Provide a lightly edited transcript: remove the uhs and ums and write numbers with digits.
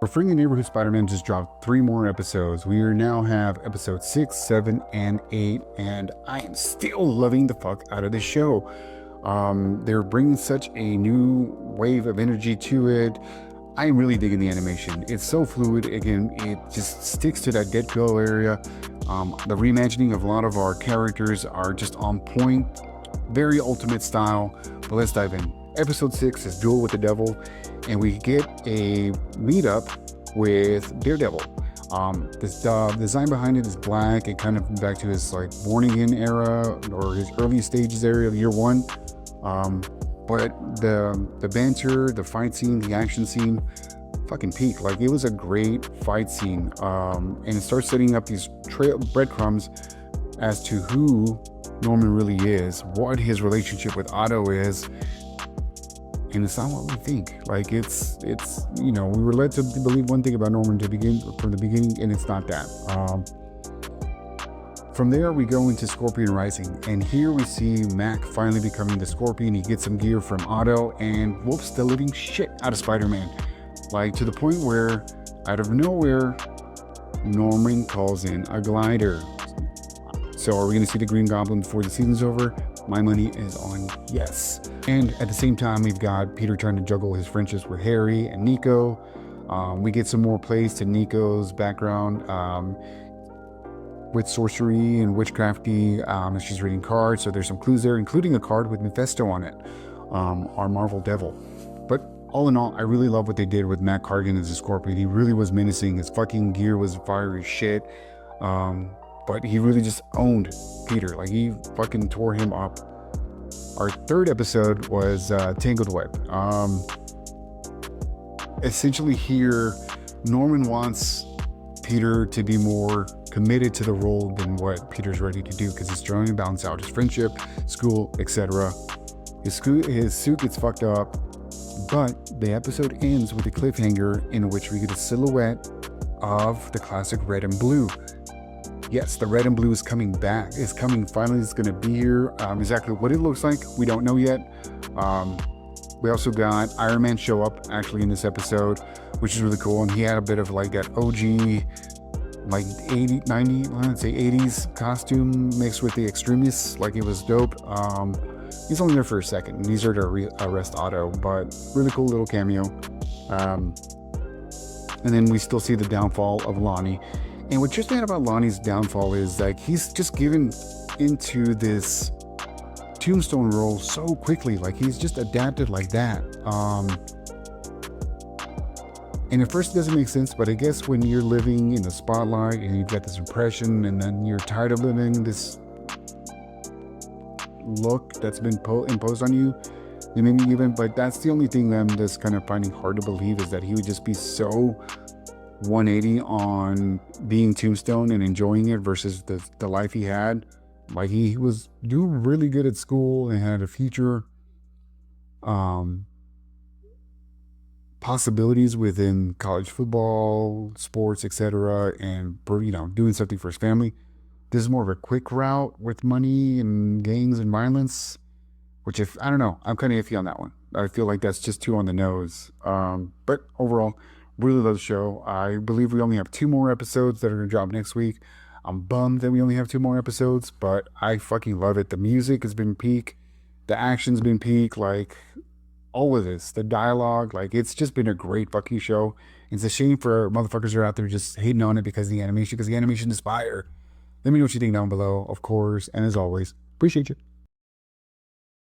For Friendly Neighborhood Spider-Man just dropped 3 more episodes. We now have episode 6, 7, and 8, and I am still loving the fuck out of this show. They're bringing such a new wave of energy to it. I'm really digging the animation. It's so fluid. Again, it just sticks to that Deadpool area. The reimagining of a lot of our characters are just on point. Very ultimate style. But let's dive in. Episode 6 is Duel with the Devil, and we get a meetup with Daredevil. This design behind it is black and kind of back to his like born again era or his early stages area of year one. But the banter, the fight scene, the action scene, fucking peak. Like, it was a great fight scene, and it starts setting up these breadcrumbs as to who Norman really is, what his relationship with Otto is. And it's not what we think. Like, it's we were led to believe one thing about Norman from the beginning, and it's not that. From there, we go into Scorpion Rising, and here we see Mac finally becoming the Scorpion. He gets some gear from Otto and whoops the living shit out of Spider-Man. Like, to the point where, out of nowhere, Norman calls in a glider. So are we going to see the Green Goblin before the season's over? My money is on yes. And at the same time, we've got Peter trying to juggle his friendships with Harry and Nico. We get some more plays to Nico's background with sorcery and witchcrafty as she's reading cards. So there's some clues there, including a card with Mephisto on it, our Marvel Devil. But all in all, I really love what they did with Matt Cargan as a Scorpion. He really was menacing. His fucking gear was fiery shit. But he really just owned Peter. Like, he fucking tore him up. Our third episode was Tangled Web. Essentially here, Norman wants Peter to be more committed to the role than what Peter's ready to do, because he's trying to balance out his friendship, school, etc. His suit gets fucked up, but the episode ends with a cliffhanger in which we get a silhouette of the classic red and blue. Yes, the red and blue is coming back. It's coming. Finally, it's going to be here. Exactly what it looks like, we don't know yet. We also got Iron Man show up actually in this episode, which is really cool. And he had a bit of like that OG, like 80, 90, let's say 80s costume mixed with the extremists. Like, it was dope. He's only there for a second. And these are to arrest Otto, but really cool little cameo. And then we still see the downfall of Lonnie. And what's interesting about Lonnie's downfall is, like, he's just given into this tombstone role so quickly. Like, he's just adapted like that. And at first it doesn't make sense, but I guess when you're living in the spotlight and you've got this impression, and then you're tired of living this look that's been imposed on you, then maybe even, but that's the only thing that I'm just kind of finding hard to believe, is that he would just be so 180 on being Tombstone and enjoying it versus the life he had. Like, he was doing really good at school and had a future possibilities within college football, sports, etc., and doing something for his family. This is more of a quick route with money and gangs and violence, which, if I don't know, I'm kind of iffy on that one. I feel like that's just too on the nose. But overall, really love the show. I believe we only have 2 more episodes that are going to drop next week. I'm bummed that we only have 2 more episodes, but I fucking love it. The music has been peak. The action's been peak. Like, all of this. The dialogue. Like, it's just been a great fucking show. It's a shame for motherfuckers who are out there just hating on it because the animation is fire. Let me know what you think down below, of course. And as always, appreciate you.